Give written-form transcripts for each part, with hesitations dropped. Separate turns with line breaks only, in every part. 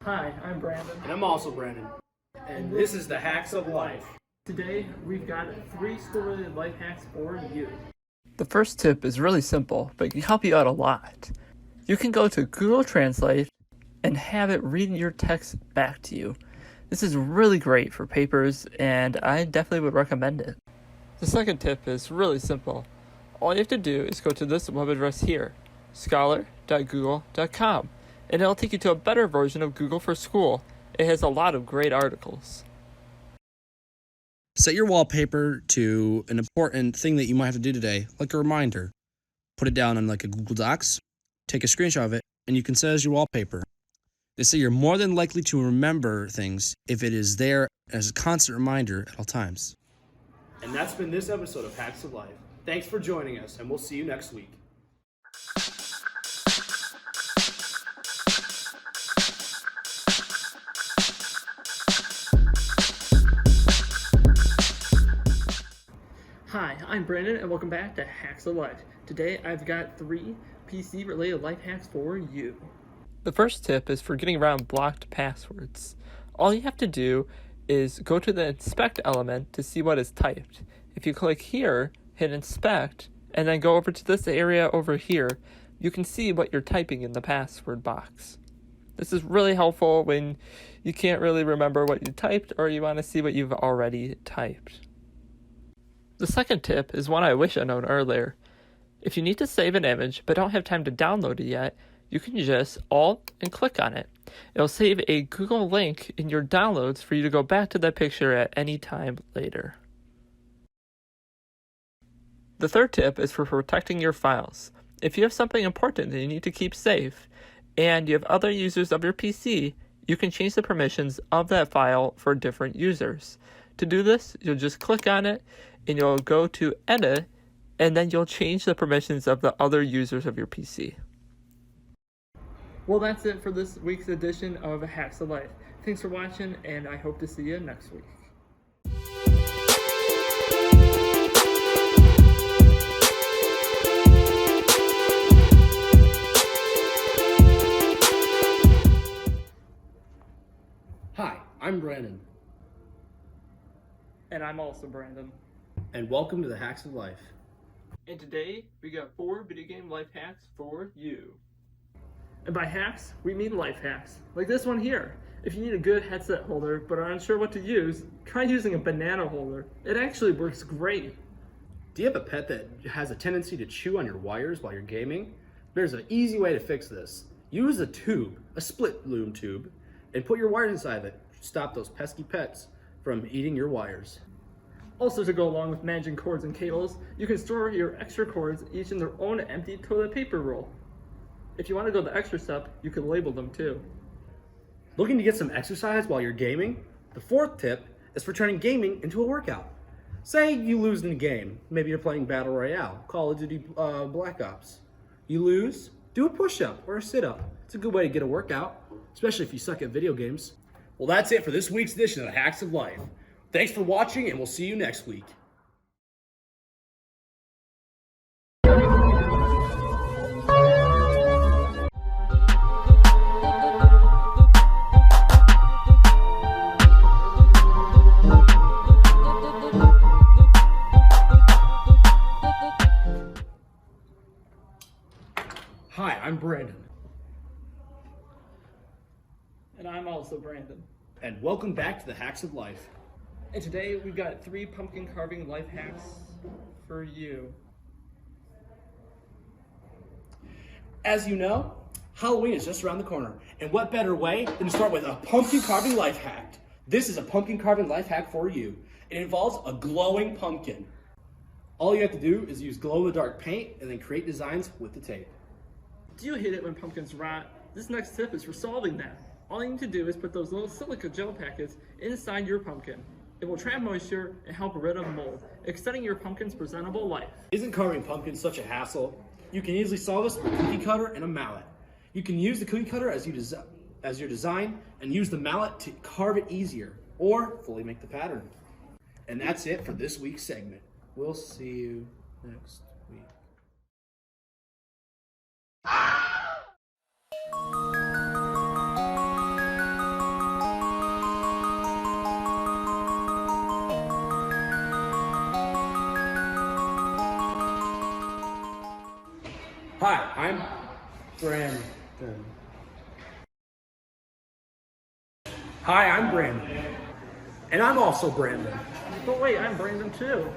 Hi, I'm Brandon.
And I'm also Brandon. And this is the Hacks of Life.
Today, we've got 3 school-related life hacks for you.
The first tip is really simple, but can help you out a lot. You can go to Google Translate and have it read your text back to you. This is really great for papers, and I definitely would recommend it. The second tip is really simple. All you have to do is go to this web address here, scholar.google.com, and it'll take you to a better version of Google for School. It has a lot of great articles.
Set your wallpaper to an important thing that you might have to do today, like a reminder. Put it down on like a Google Docs, take a screenshot of it, and you can set it as your wallpaper. They say you're more than likely to remember things if it is there as a constant reminder at all times.
And that's been this episode of Hacks of Life. Thanks for joining us, and we'll see you next week.
Hi, I'm Brandon, and welcome back to Hacks of Life. Today, I've got 3 PC-related life hacks for you.
The first tip is for getting around blocked passwords. All you have to do is go to the inspect element to see what is typed. If you click here, hit inspect, and then go over to this area over here, you can see what you're typing in the password box. This is really helpful when you can't really remember what you typed or you want to see what you've already typed. The second tip is one I wish I'd known earlier. If you need to save an image but don't have time to download it yet, you can just Alt and click on it. It'll save a Google link in your downloads for you to go back to that picture at any time later. The third tip is for protecting your files. If you have something important that you need to keep safe, and you have other users of your PC, you can change the permissions of that file for different users. To do this, you'll just click on it, and you'll go to Edit, and then you'll change the permissions of the other users of your PC.
Well, that's it for this week's edition of Hacks of Life. Thanks for watching, and I hope to see you next week.
Hi, I'm Brandon.
And I'm also Brandon.
And welcome to the Hacks of Life.
And today, we got 4 video game life hacks for you. And by hacks, we mean life hacks, like this one here. If you need a good headset holder but are unsure what to use, try using a banana holder. It actually works great.
Do you have a pet that has a tendency to chew on your wires while you're gaming? There's an easy way to fix this. Use a tube, a split loom tube, and put your wires inside of it. Stop those pesky pets from eating your wires.
Also, to go along with managing cords and cables, you can store your extra cords each in their own empty toilet paper roll. If you want to go the extra step, you can label them too.
Looking to get some exercise while you're gaming? The fourth tip is for turning gaming into a workout. Say you lose in a game. Maybe you're playing Battle Royale, Call of Duty Black Ops. You lose? Do a push-up or a sit-up. It's a good way to get a workout, especially if you suck at video games. Well, that's it for this week's edition of Hacks of Life. Thanks for watching, and we'll see you next week. Hi, I'm Brandon,
And I'm also Brandon.
and welcome back to the Hacks of Life.
And today we've got 3 pumpkin carving life hacks for you.
As you know, Halloween is just around the corner, and what better way than to start with a pumpkin carving life hack? This is a pumpkin carving life hack for you. It involves a glowing pumpkin. All you have to do is use glow-in-the-dark paint and then create designs with the tape.
Do you hate it when pumpkins rot? This next tip is for solving that. All you need to do is put those little silica gel packets inside your pumpkin. It will trap moisture and help rid of mold, extending your pumpkin's presentable life.
Isn't carving pumpkins such a hassle? You can easily solve this with a cookie cutter and a mallet. You can use the cookie cutter as your design and use the mallet to carve it easier or fully make the pattern. And that's it for this week's segment. We'll see you next week. Hi, I'm Brandon. And I'm also Brandon.
But wait, I'm Brandon too.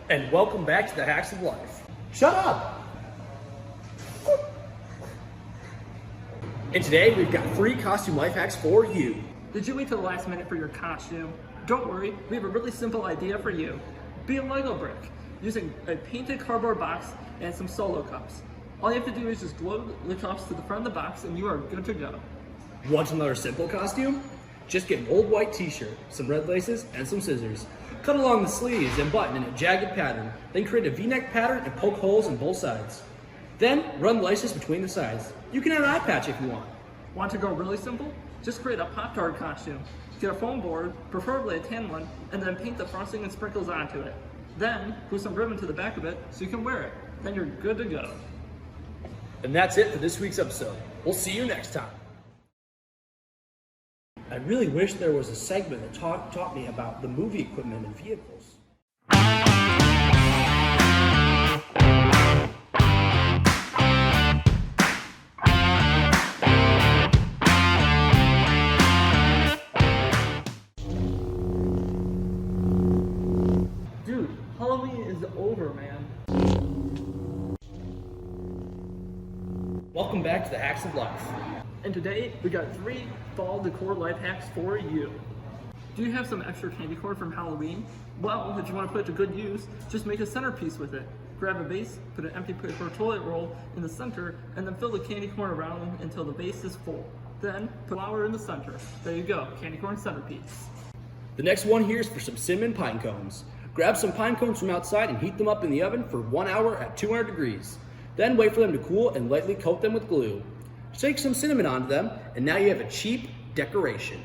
And welcome back to the Hacks of Life. Shut up! And today we've got 3 costume life hacks for you.
Did you wait till the last minute for your costume? Don't worry, we have a really simple idea for you. Be a Lego brick, using a painted cardboard box and some solo cups. All you have to do is just glue the cups to the front of the box and you are good to go.
Want another simple costume? Just get an old white t-shirt, some red laces, and some scissors. Cut along the sleeves and button in a jagged pattern. Then create a V-neck pattern and poke holes in both sides. Then run laces between the sides. You can add an eye patch if you want.
Want to go really simple? Just create a Pop-Tart costume. Get a foam board, preferably a tan one, and then paint the frosting and sprinkles onto it. Then glue some ribbon to the back of it so you can wear it. Then you're good to go.
And that's it for this week's episode. We'll see you next time. I really wish there was a segment that taught me about the movie equipment and vehicles.
Dude, Halloween is over, man.
Welcome back to the Hacks of Life.
And today, we got 3 fall decor life hacks for you. Do you have some extra candy corn from Halloween? Well, if you want to put it to good use, just make a centerpiece with it. Grab a base, put an empty paper toilet roll in the center, and then fill the candy corn around until the base is full. Then, put flour in the center. There you go, candy corn centerpiece.
The next one here is for some cinnamon pine cones. Grab some pine cones from outside and heat them up in the oven for 1 hour at 200 degrees. Then wait for them to cool and lightly coat them with glue. Shake some cinnamon onto them, and now you have a cheap decoration.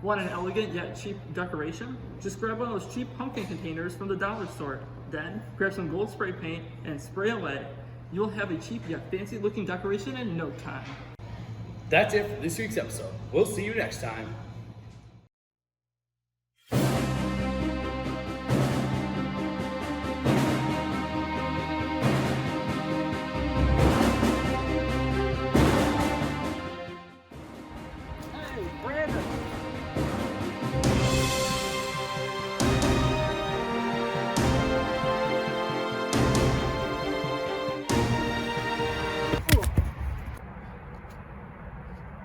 Want an elegant yet cheap decoration? Just grab one of those cheap pumpkin containers from the dollar store. Then, grab some gold spray paint and spray away. You'll have a cheap yet fancy looking decoration in no time.
That's it for this week's episode. We'll see you next time.
Hey, Brandon!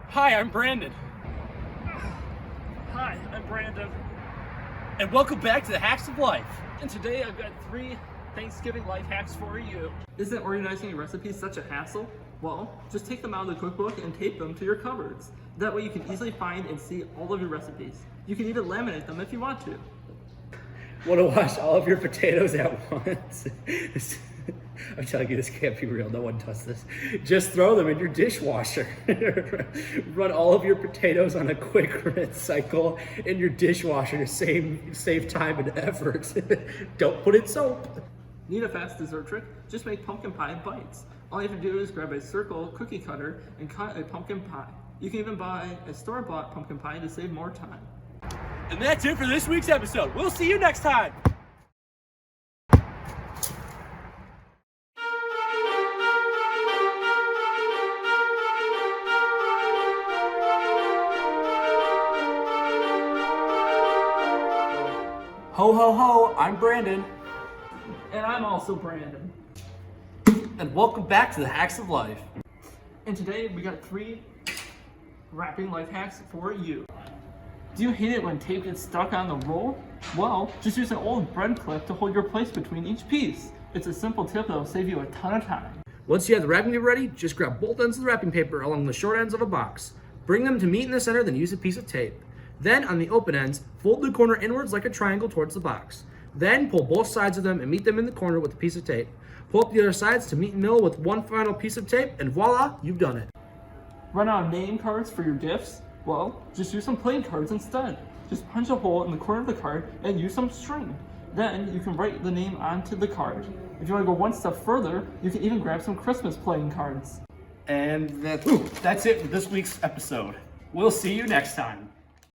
Hi, I'm Brandon.
Hi, I'm Brandon.
And welcome back to the Hacks of Life.
And today I've got 3 Thanksgiving life hacks for you. Isn't organizing your recipes such a hassle? Well, just take them out of the cookbook and tape them to your cupboards. That way you can easily find and see all of your recipes. You can even laminate them if you want to.
Want to wash all of your potatoes at once? I'm telling you, this can't be real. No one does this. Just throw them in your dishwasher. Run all of your potatoes on a quick rinse cycle in your dishwasher to save time and effort. Don't put in soap.
Need a fast dessert trick? Just make pumpkin pie bites. All you have to do is grab a circle cookie cutter and cut a pumpkin pie. You can even buy a store-bought pumpkin pie to save more time.
And that's it for this week's episode. We'll see you next time. Ho, ho, ho, I'm Brandon.
And I'm also Brandon.
And welcome back to the Hacks of Life.
And today we got 3 wrapping life hacks for you. Do you hate it when tape gets stuck on the roll? Well, just use an old bread clip to hold your place between each piece. It's a simple tip that'll save you a ton of time.
Once you have the wrapping paper ready, just grab both ends of the wrapping paper along the short ends of a box. Bring them to meet in the center, then use a piece of tape. Then, on the open ends, fold the corner inwards like a triangle towards the box. Then, pull both sides of them and meet them in the corner with a piece of tape. Pull up the other sides to meet in the middle with one final piece of tape, and voila, you've done it.
Run out of name cards for your gifts? Well, just use some playing cards instead. Just punch a hole in the corner of the card and use some string. Then, you can write the name onto the card. If you want to go one step further, you can even grab some Christmas playing cards.
And that's it for this week's episode. We'll see you next time.